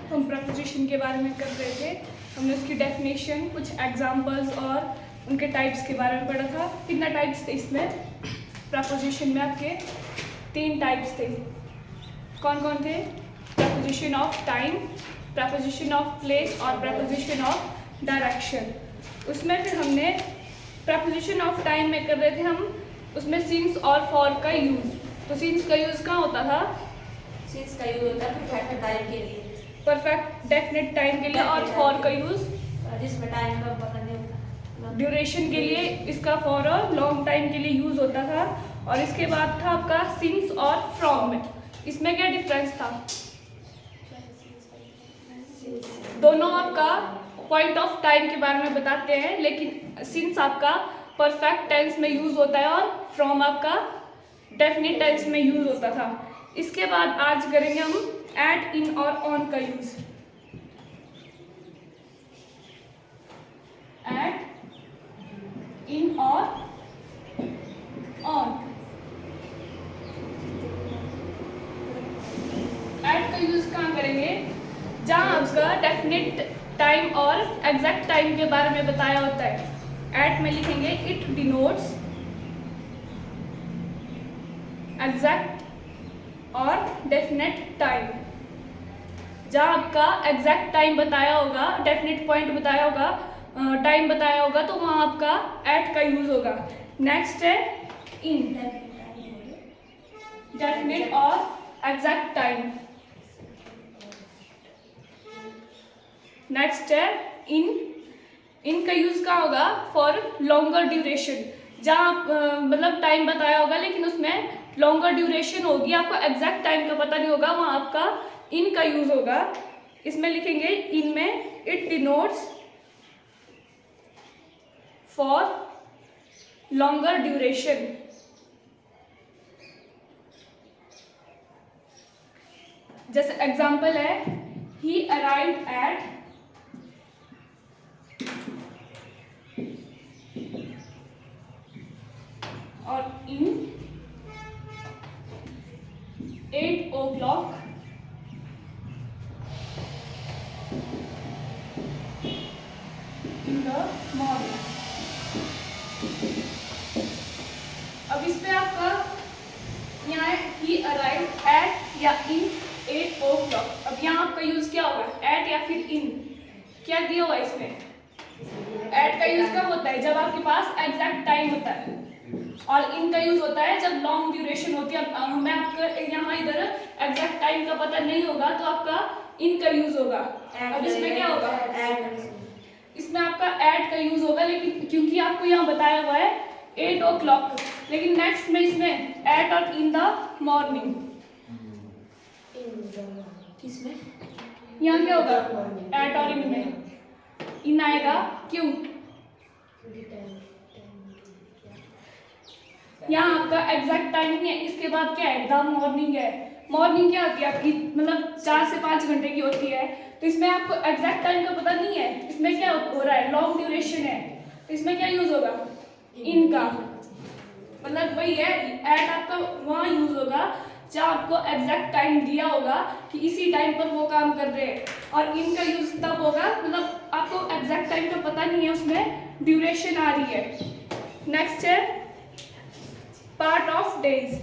हम प्रपोजिशन के बारे में कर रहे थे। हमने उसकी डेफिनेशन, कुछ एग्जांपल्स और उनके टाइप्स के बारे में पढ़ा था। कितना टाइप्स थे इसमें? प्रपोजिशन में आपके 3 टाइप्स थे। कौन कौन थे? Preposition of time, preposition of place और प्रपोजिशन ऑफ डायरेक्शन। उसमें फिर हमने प्रपोजिशन ऑफ टाइम में कर रहे थे हम, उसमें सिंस और फॉर का यूज़। तो सिंस का यूज़ कहाँ होता था? सिंस का यूज होता है परफेक्ट टाइम के लिए, परफेक्ट डेफिनेट टाइम के लिए। और फॉर का यूज़ जिसमें टाइम का पता नहीं होता, ड्यूरेशन के लिए। इसका फॉर और लॉन्ग टाइम के लिए यूज़ होता था। और इसके बाद था आपका सिंस और फ्रॉम में। इसमें क्या डिफरेंस था? दोनों आपका पॉइंट ऑफ टाइम के बारे में बताते हैं, लेकिन सिंस आपका परफेक्ट टेंस में यूज़ होता है और फ्रॉम आपका डेफिनेट टेंस में यूज़ होता था। इसके बाद आज करेंगे हम एट, इन और ऑन का यूज़। एट, इन और ऑन। एट का यूज़ कहाँ करेंगे? जहाँ आपका डेफिनेट टाइम और एग्जैक्ट टाइम के बारे में बताया होता है। एट में लिखेंगे इट डिनोट्स एग्जैक्ट और डेफिनेट टाइम। जहाँ आपका एग्जैक्ट टाइम बताया होगा, डेफिनेट पॉइंट बताया होगा, टाइम बताया होगा, तो वहाँ आपका एट का यूज होगा। नेक्स्ट है इन, डेफिनेट और एग्जैक्ट टाइम। नेक्स्ट है इन का यूज कहाँ होगा? For longer duration. जहाँ मतलब टाइम बताया होगा लेकिन उसमें लॉन्गर ड्यूरेशन होगी, आपको एग्जैक्ट टाइम का पता नहीं होगा, वहाँ आपका इन का यूज होगा। इसमें लिखेंगे इन में it denotes for longer duration. जैसे एग्जाम्पल है ही अराइव्ड एट और इन 8 o'clock in the morning। अब इसमें आपका यहाँ ही अराइव्ड एट या इन 8 o'clock। अब यहाँ आपका यूज क्या होगा? एट या फिर इन? क्या दिया हुआ इसमें? एट का यूज कब होता है? जब आपके पास एग्जैक्ट टाइम होता है। और इन का यूज होता है जब लॉन्ग ड्यूरेशन होती है। अब हमें आपका यहाँ इधर एग्जैक्ट टाइम का पता नहीं होगा तो आपका इन का यूज होगा। अब इसमें क्या होगा? इसमें आपका एट का यूज होगा, लेकिन क्योंकि आपको यहाँ बताया हुआ है 8 o'clock, लेकिन नेक्स्ट में इसमें एट और इन द मॉर्निंग। किसमें? यहाँ क्या होगा? एट और इन में इन आएगा। क्यों? यहाँ आपका एग्जैक्ट टाइम नहीं है। इसके बाद क्या है? द मॉर्निंग है। मॉर्निंग क्या होती है आपकी? मतलब 4 से 5 घंटे की होती है। तो इसमें आपको एग्जैक्ट टाइम का पता नहीं है। इसमें क्या हो रहा है? लॉन्ग ड्यूरेशन है। तो इसमें क्या यूज होगा? इन का। मतलब वही है, एट आपका वहाँ यूज होगा जहाँ आपको एग्जैक्ट टाइम दिया होगा कि इसी टाइम पर वो काम कर रहे हैं। और इन का यूज तब होगा मतलब आपको एग्जैक्ट टाइम का पता नहीं है, उसमें ड्यूरेशन आ रही है। नेक्स्ट है पार्ट ऑफ डेज।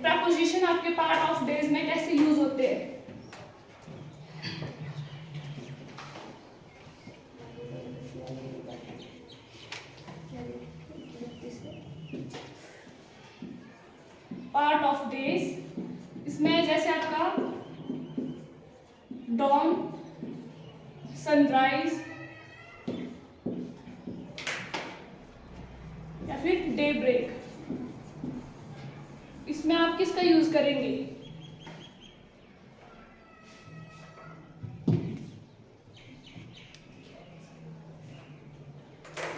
प्रपोजिशन आपके पार्ट ऑफ डेज में कैसे यूज होते हैं? पार्ट ऑफ डेज इसमें जैसे आपका डॉन, सनराइज या फिर डे ब्रेक, इसमें आप किसका यूज करेंगे?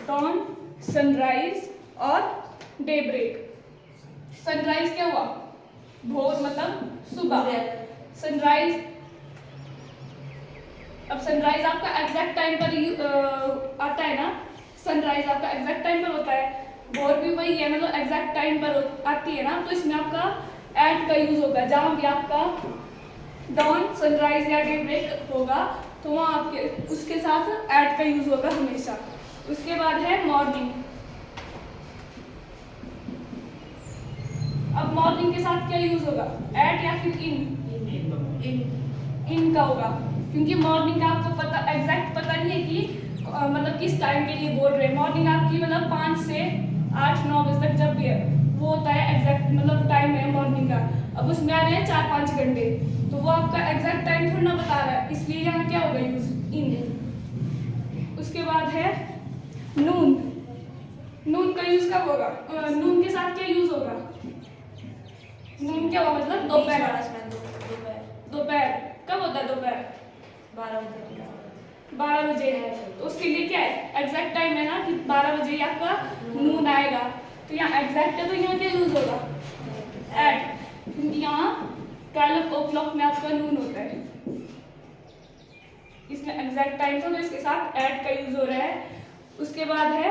डॉन, सनराइज और डे ब्रेक। सनराइज क्या हुआ? भोर मतलब सुबह। सनराइज, अब सनराइज आपका एग्जैक्ट टाइम पर आता है ना, सनराइज आपका एग्जैक्ट टाइम पर होता है। बोर भी वही है, मतलब एग्जैक्ट टाइम पर आती है ना, तो इसमें आपका एट का यूज होगा। जहाँ भी आपका डॉन, सनराइज या डे ब्रेक होगा तो वहाँ आपके उसके साथ एट का यूज होगा हमेशा। उसके बाद है मॉर्निंग। अब मॉर्निंग के साथ क्या यूज होगा, एट या फिर इन? इन का होगा, क्योंकि मॉर्निंग का आपको पता एग्जैक्ट पता नहीं है कि मतलब किस टाइम के लिए बोल रहे हैं। मॉर्निंग आपकी मतलब 5 से 8-9 बजे तक जब भी है वो होता है एग्जैक्ट, मतलब टाइम है मॉर्निंग का। अब उसमें आ रहे हैं 4-5 घंटे, तो वो आपका एग्जैक्ट टाइम थोड़ा ना बता रहा है, इसलिए यहाँ क्या होगा यूज, इन। उसके बाद है नून। नून का यूज कब होगा, नून के साथ क्या यूज होगा? नून क्या होगा, मतलब दोपहर। दोपहर कब होता है दोपहर? 12 बजे है, तो उसके लिए क्या है, एग्जैक्ट टाइम है ना कि 12 बजे ही आपका नून आएगा। तो यहाँ एग्जैक्ट है तो यहाँ क्या यूज होगा, एट, क्योंकि यहाँ 12 o'clock में आपका नून होता है। इसमें एग्जैक्ट टाइम था तो इसके साथ एट का यूज हो रहा है। उसके बाद है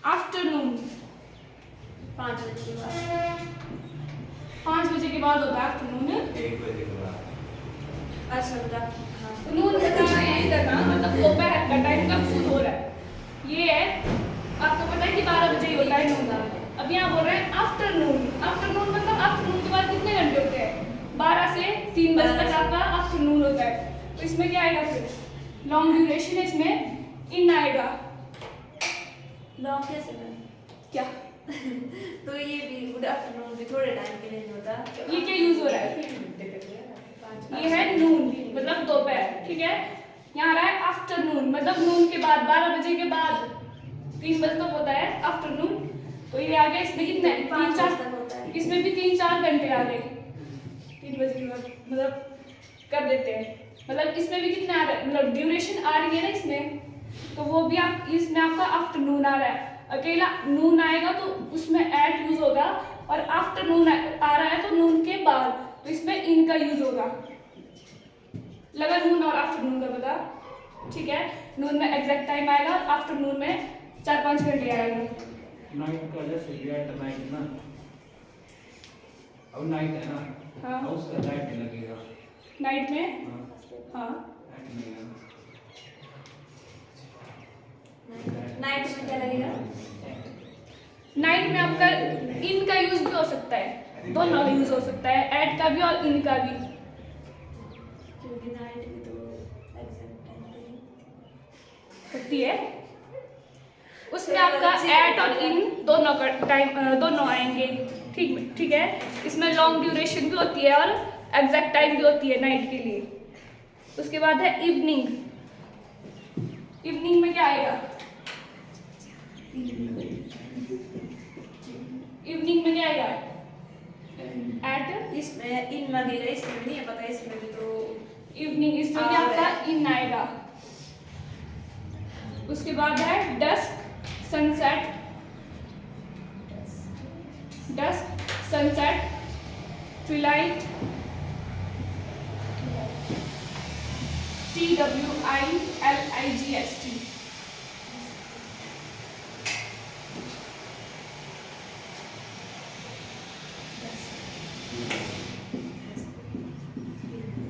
आफ्टरनून। 5 बजे के बाद। 5 बजे के बाद होता है आफ्टरनून। 1 बजे के बाद। अच्छा, हाँ। तो नून बता रहे हैं इधर ना, मतलब दोपहर का टाइम कब शुरू हो रहा है, ये है आपको पता है कि 12 बजे ही होता है नून। अब यहाँ बोल रहे हैं आफ्टरनून। आफ्टरनून मतलब आफ्टरनून के बाद कितने घंटे होते हैं, 12 से 3 बजे तक आपका आफ्टरनून होता है। तो इसमें क्या आएगा, फिर लॉन्ग ड्यूरेशन है, इसमें इन आएगा। लॉन्ग कैसे बने? क्या तो ये भी गुड आफ्टरनून भी थोड़े टाइम के लिए नहीं होता। ये क्या यूज हो रहा है, ये है नून मतलब दोपहर, ठीक है। यहाँ आ रहा है आफ्टरनून, मतलब नून के बाद 12 बजे के बाद 3 बजे तक होता है आफ्टरनून। तो ये आ गया, इसमें कितने 5 तक होता है। इसमें भी 3-4 घंटे आ गए 3 बजे के बाद, मतलब कर देते हैं। मतलब इसमें भी कितने आ रहे हैं, मतलब ड्यूरेशन आ रही है ना इसमें, तो वो भी आप इसमें आपका आफ्टरनून आ रहा है। अकेला नून आएगा तो उसमें एट यूज होगा, और आफ्टरनून आ रहा है तो नून के बाद, तो इसमें इन का यूज होगा। लगा नून और आफ्टरनून का पता, ठीक है। नून में एग्जैक्ट टाइम आएगा, आफ्टरनून में 4-5 घंटे आएगा। नाइट का जैसे गेट नाइट ना, अब नाइट है ना, हाँ। अब उसका लाइट लगेगा। नाइट में, हाँ लाइट लगेगा। नाइट में क्या लगेगा? नाइट में आपका इन का यूज भी हो सकता है, दोनों का यूज हो सकता है, एट का भी और इन का भी। क्योंकि नाइट भी तो एग्जैक्ट टाइम पे ही होती है, उसमें आपका एट और इन दोनों का टाइम दोनों आएंगे, ठीक ठीक है। इसमें लॉन्ग ड्यूरेशन भी होती है और एग्जैक्ट टाइम भी होती है नाइट के लिए। उसके बाद है इवनिंग। इवनिंग में क्या आएगा, इवनिंग में क्या आएगा, एट। इसमें इन लगेगा, इसमें नहीं है पता, इसमें भी तो इवनिंग, इसमें भी आपका इन आएगा। उसके बाद है dusk, sunset. Dusk, sunset, twilight, TWILIGST।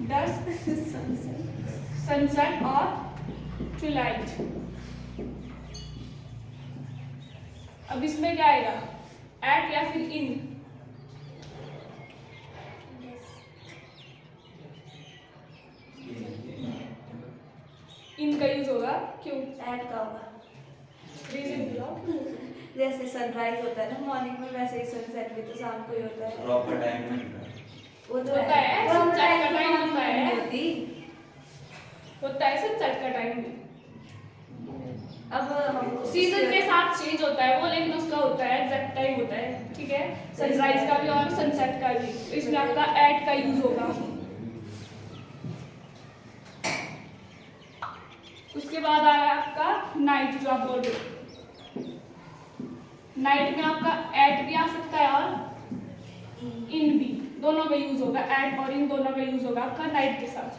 Dusk, sunset और ट्विलाइट। अब इसमें क्या आएगा, एट या फिर इन? इन का यूज होगा, क्यों, ऐड का होगा। रीजन बताओ। जैसे सनराइज होता है ना मॉर्निंग में, वैसे ही सनसेट भी तो शाम को ही होता है। प्रॉपर टाइम नहीं है। वो तो होता है, सनसेट का टाइम होता है, होती। होता है सनसेट का टाइम भी। अब हम सीजन के साथ चेंज होता है वो, लेकिन उसका होता है एग्जैक्ट टाइम होता है, ठीक है। सनराइज का भी और सनसेट का भी, तो इसमें आपका एट का यूज होगा। उसके बाद आ रहा है आपका नाइट, जो आप बोल रहे हो। नाइट में आपका एट भी आ सकता है और इन भी, दोनों का यूज होगा, एट और इन दोनों का यूज होगा आपका नाइट के साथ।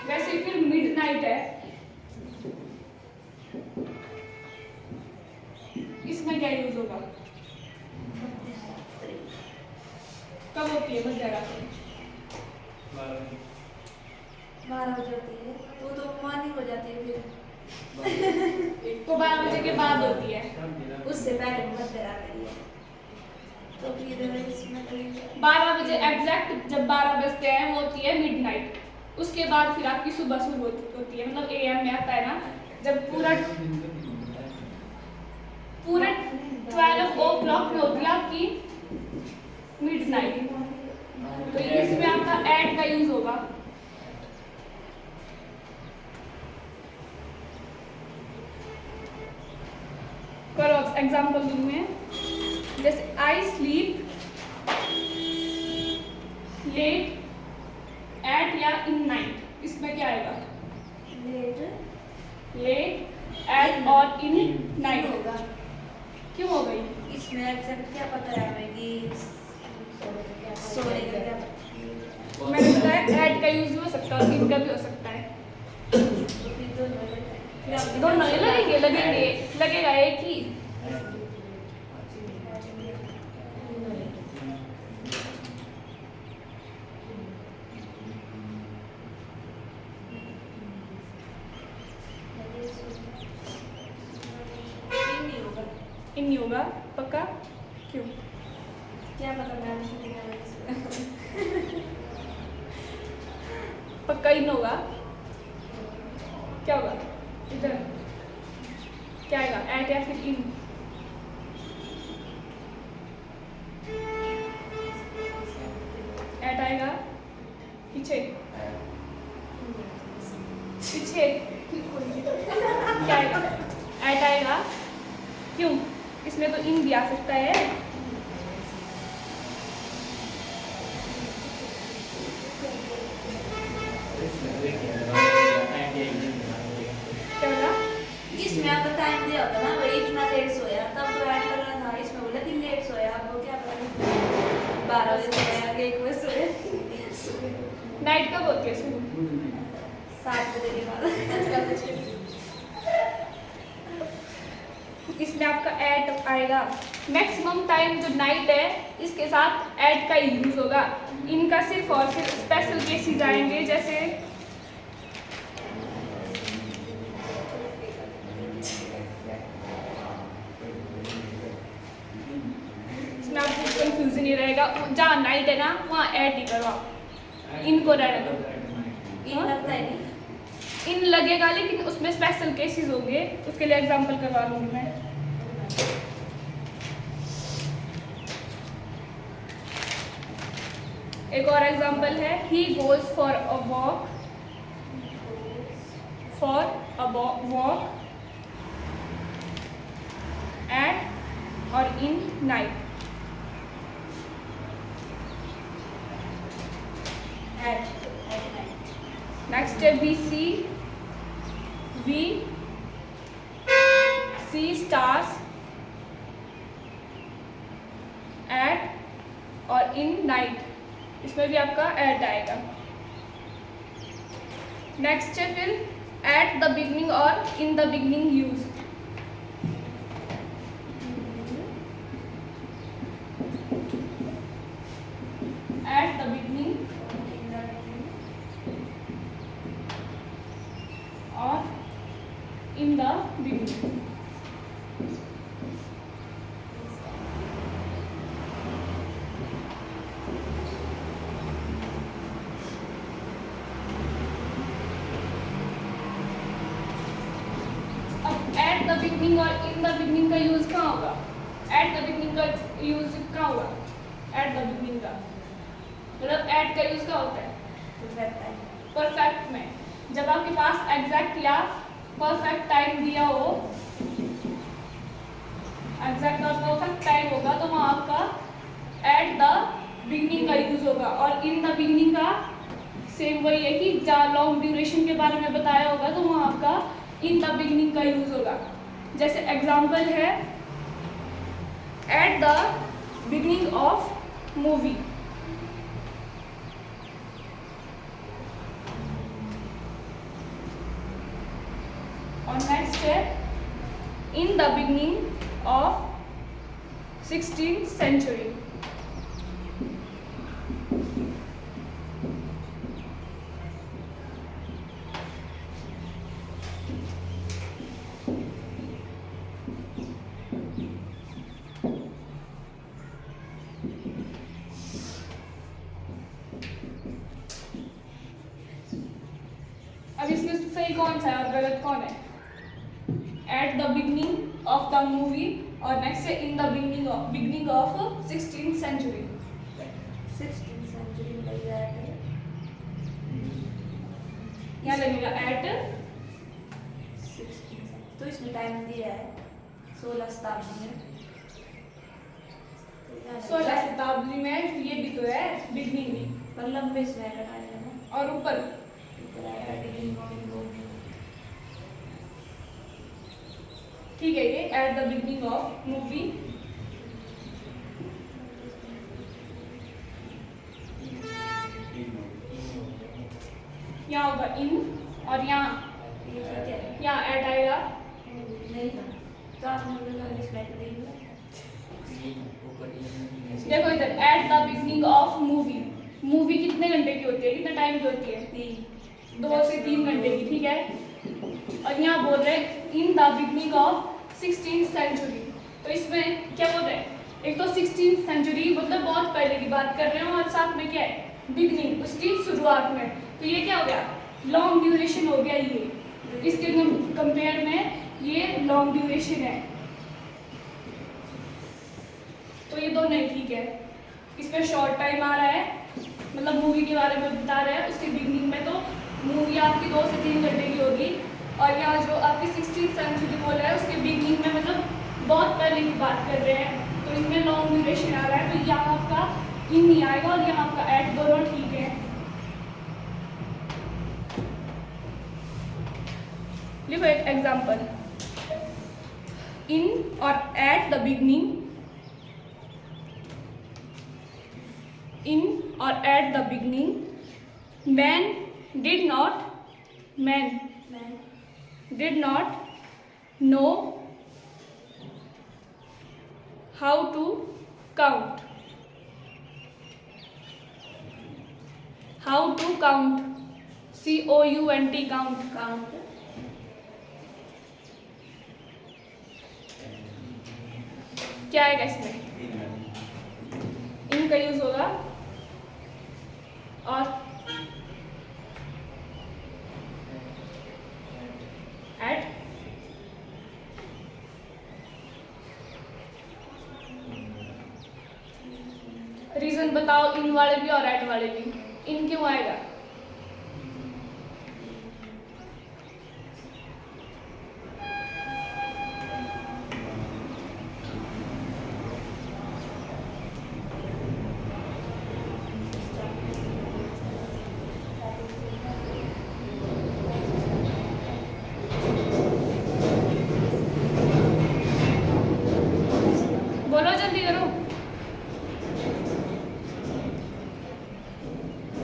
वैसे फिर मिडनाइट है, क्या यूज होगा? कब होती है मध्यरात्रि? 12 बजे होती है, वो तो मॉर्निंग हो जाती है फिर। तो 12 बजे के बाद होती है। उससे पहले मध्यरात्रि है, तो फिर इसमें तो 12 बजे एग्जैक्ट जब 12 बजते हैं वो होती है मिडनाइट। उसके बाद फिर आपकी सुबह शुरू होती है, मतलब एएम में आता है ना, जब पूरा 12 o'clock में होती है आपकी मिडनाइट। तो इसमें आपका एट का यूज होगा। करो अब एग्जाम्पल दूँ मैं, जैसे आई स्लीप लेट एट या इन नाइट, इसमें क्या आएगा? लेट एट और इन नाइट होगा। क्यों हो गई? इसमें एग्जैक्ट क्या पता है हमें कि सोने का क्या पता? मैंने बताया एट का यूज भी हो सकता है और इन का भी हो सकता है। तो फिर दोनों लगेगा एक ही। इन नहीं होगा पक्का? क्यों? क्या पता मैम पक्का इन होगा? क्या होगा इधर? क्या आएगा, एट या फिर इन? एट आएगा पीछे पीछे क्या आएगा? एट आएगा। क्यों? इसमें तो इन भी आ सकता है। क्या बोला? इसमें आपको टाइम दिया होता ना, वही इतना लेट सोया तब तो ऐड करना था। इसमें बोला कि लेट सोया, आपको क्या पता 12 बजे सोया कि 1 बजे सोया। नाइट कब होती है शुरू? 7 बजे के बाद। इसमें आपका एट आएगा। मैक्सिमम टाइम जो नाइट है इसके साथ एट का ही यूज होगा। इनका सिर्फ और सिर्फ स्पेशल केसेस आएंगे, जैसे इसमें आपको कंफ्यूजन ही रहेगा। जहाँ नाइट है ना वहाँ एट ही करो आप, इनको रहने दो। इन लगता है नहीं। इन लगेगा लेकिन उसमें स्पेशल केसेस होंगे, उसके लिए एग्जांपल करवा लूंगी मैं। एक और एग्जांपल है, he goes for a walk at और इन नाइट। नेक्स्ट है वी सी स्टार्स एट और इन नाइट, इसमें भी आपका एट आएगा। नेक्स्ट है फिर एट द बिगनिंग और इन the beginning use. At the beginning और इन द बिगनिंग। अब एट द बिगनिंग और इन द बिगनिंग का यूज कहाँ होगा? एट द बिगनिंग का यूज कहाँ होगा? एट द बिगनिंग का मतलब एट का यूज कहाँ होता है? परफेक्ट में। जब आपके पास एग्जैक्ट या परफेक्ट टाइम दिया हो, एग्जैक्ट और परफेक्ट टाइम होगा तो वहाँ आपका एट द बिगनिंग का यूज होगा। और इन द बिगनिंग का सेम वही है कि जहाँ लॉन्ग ड्यूरेशन के बारे में बताया होगा तो वहाँ आपका इन द बिगनिंग का यूज होगा। जैसे एग्जाम्पल है at the beginning of movie. और नेक्स्ट है इन the beginning of 16th century. अब इसमें सही कौन सा है और गलत कौन है? At the beginning of the movie और नेक्स्ट है इन the beginning of 16th century. 16th century में लग रहा है यहाँ लगेगा एट 16th तो इसमें टाइम दिया है 16 शताब्दी में 16 शताब्दी में, ये भी तो है बिगनिंग भी, पर लंबे समय का टाइम है ना और ऊपर ठीक है ये at the beginning of movie यहाँ होगा इन और यहाँ एट आएगा नहीं था तो आपने बोला रिस्पेक्ट नहीं देखो इधर at the beginning of movie, movie कितने घंटे की होती है, कितने टाइम की होती है? 2 से 3 घंटे की, ठीक है। और यहाँ बोल रहे हैं इन the beginning of 16th century, तो इसमें क्या बोल रहे हैं? एक तो 16th century मतलब बहुत पहले की बात कर रहे हैं और साथ में क्या है बिगनिंग, उसकी शुरुआत में, तो ये क्या हो गया लॉन्ग ड्यूरेशन हो गया ये, इसके कंपेयर में ये लॉन्ग ड्यूरेशन है, तो ये दोनों ही ठीक है। इसमें शॉर्ट टाइम आ रहा है मतलब मूवी के बारे में बता रहे हैं, उसके बिगनिंग में तो मूवी आपकी 2 से 3 घंटे की होगी और यहाँ जो आपकी 16th century बोल रहा है उसके बिगनिंग में मतलब बहुत पहले की बात कर रहे हैं, तो इसमें लॉन्ग ड्यूरेशन आ रहा है, तो यहाँ आपका इन नहीं आएगा और यहाँ आपका एट, दोनों ठीक है। लिखो एक एग्जाम्पल, इन और at the beginning, in or at the beginning man did not know how to count count count क्या आएगा इसमें? इन का यूज होगा और एट, रीजन बताओ इन वाले भी और एट वाले भी, इन क्यों आएगा? बोलो जल्दी करो,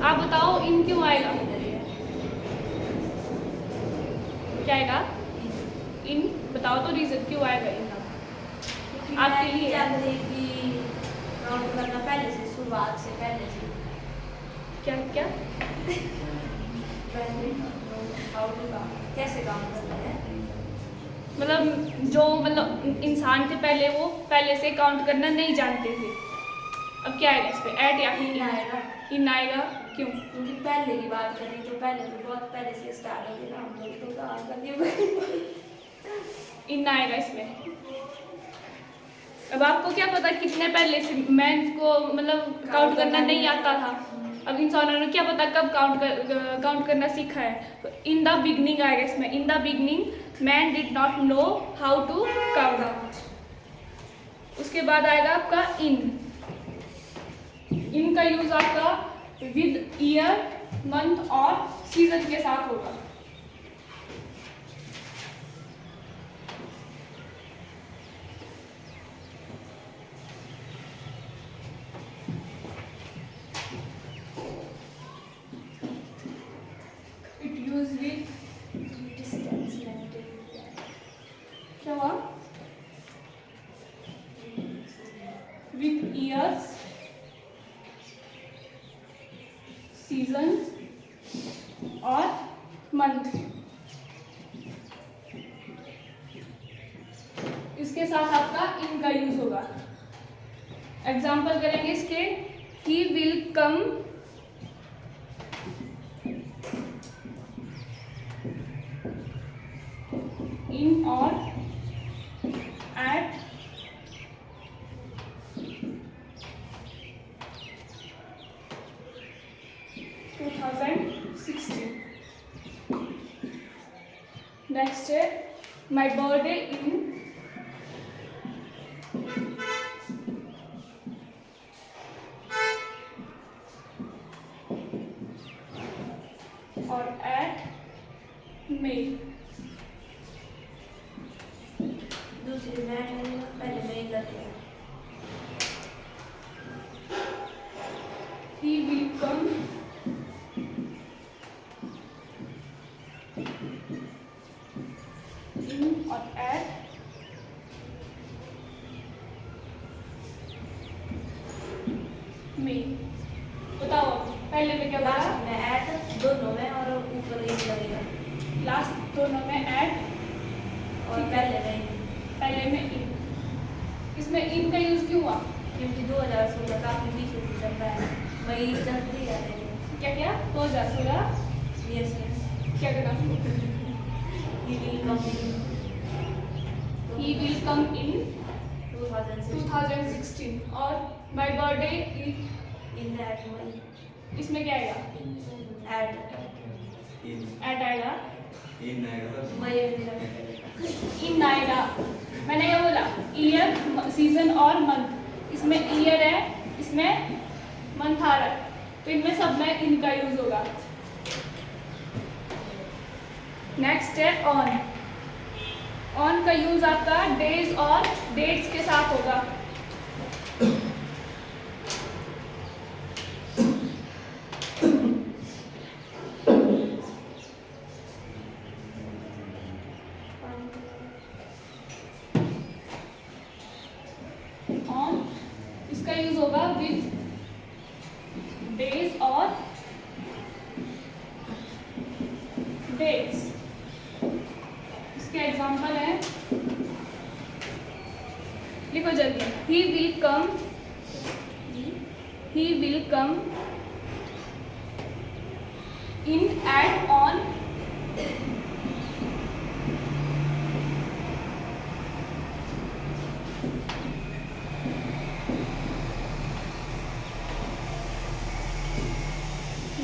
आप बताओ इन क्यों आएगा? क्या आएगा? इन बताओ तो रीजन क्यों आएगा इन का? आपके लिए जानते हैं कि काउंट करना पहले से, शुरुआत से पहले से क्या क्या कैसे काउंट करना है मतलब जो मतलब इंसान थे पहले वो पहले से काउंट करना नहीं जानते थे। अब क्या आएगा इस पे? एट या इन आएगा इन आएगा क्यों? क्योंकि पहले की बात करें तो पहले तो बहुत पहले से स्टार्ट हो गया, हम लोग तो काउंट करने इन आएगा इसमें। अब आपको क्या पता कितने पहले से मैन को मतलब काउंट करना नहीं आता था, अब इंसानों ने क्या पता कब काउंट करना सीखा है, तो इन द बिगनिंग आएगा इसमें। In the beginning man did not know how to count. उसके बाद आएगा आपका इन का यूज आपका विद ईयर, मंथ और सीजन के साथ होगा। इट यूज विद डिस्टेंस क्या हुआ? with years, seasons और month। इसके साथ आपका इन का यूज होगा। एग्जाम्पल करेंगे इसके, ही विल कम इन और एट नेक्स्ट है माई बर्थडे इन और एट मे। दूसरी में ऐड लगेगा, पहले में ही लगेगा। ही विल कम इन और एट मे। बताओ पहले में क्या बोला? लास्ट में ऐड दोनों में और ऊपर एक लगेगा लास्ट दोनों में एट और ठीक है। पहले में इन। इसमें इन का यूज क्यों हुआ? क्योंकि 2016 काफी पीछे से चल रहा है, मई जल्दी आ रही है। क्या क्या 2016 यस यस, क्या करना? ही will come he will come इन 2016 2016 और माय बर्थडे इन दैट मई। इसमें क्या आएगा? ऐड एट आएगा, मई इन आएगा। मैंने क्या बोला? ईयर, सीजन और मंथ। इसमें ईयर है, इसमें मंथ आ रहा है, तो इनमें सब में इनका यूज होगा। नेक्स्ट है ऑन। ऑन का यूज आपका डेज और डेट्स के साथ होगा। ऑन इसका यूज होगा विद डेज और डेट्स। इसके एग्जांपल है, लिखो जल्दी। He will come in at on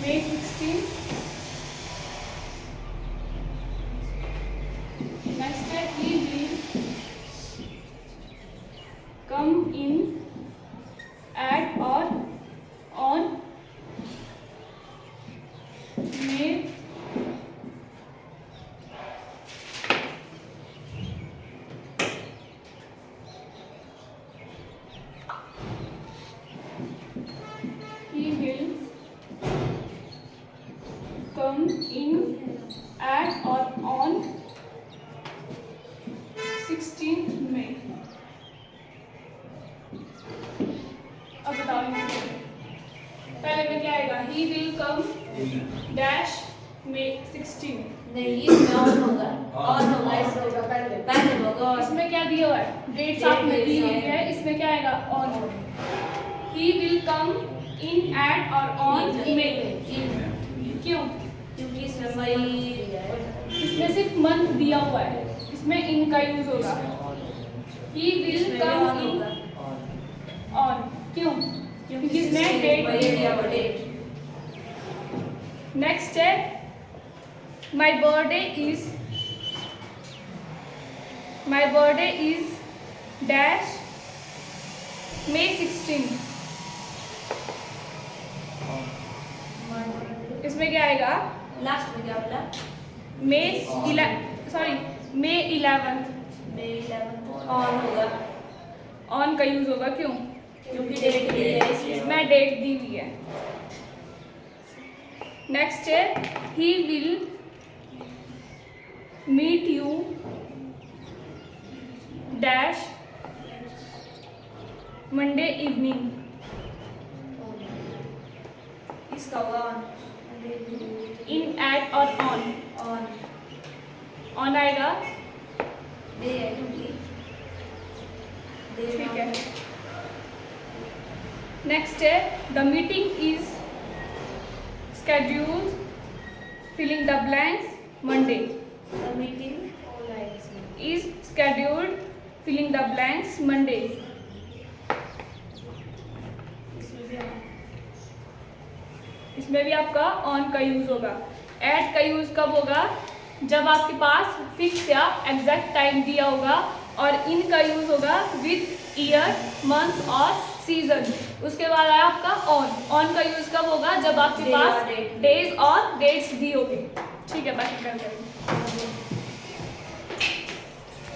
May 16। Next है he will come in at or on May he will come in at or on 16 May। अब बताओ इनमें पहले में क्या आएगा? he will come dash May 16। नहीं, इसमें ऑन होगा, ऑन होगा इसमें पहले होगा और इसमें क्या दिया हुआ है? डेट्स आपने दी हुई है, इसमें क्या आएगा? On. he will come in at or on May। क्यों? क्योंकि इसमें मई इसमें सिर्फ मंथ दिया हुआ है, इसमें इन का यूज होगा। he will इसमें come ऑन in होगा on। क्यों? क्योंकि इसमें मई डेट दिया हुआ डेट। नेक्स्ट है my birthday is dash May 16। इसमें क्या आएगा? लास्ट में क्या बोला? May 11 मई 11 ऑन होगा ऑन का यूज होगा। क्यों? क्योंकि डेट दी है इसलिए। इसमें डेट दी हुई है। नेक्स्ट है he will meet you dash Monday evening. इसका होगा ऑन। इन, एट और ऑन। ऑन ऑन आएगा, डे है क्योंकि डे ठीक है। नेक्स्ट है the meeting is scheduled, filling the blanks, Monday the meeting all its is scheduled, filling the blanks, Monday। इसमें भी ऑन। इसमें भी आपका ऑन का यूज होगा। एट का यूज कब होगा? जब आपके पास फिक्स या एग्जैक्ट टाइम दिया होगा। और इन का यूज होगा विद ईयर, मंथ और सीजन। उसके बाद आया आपका ऑन। ऑन का यूज कब होगा? जब आपके Day पास और date। डेज और डेट्स दी होगी। ठीक है, बाकी कर देंगे।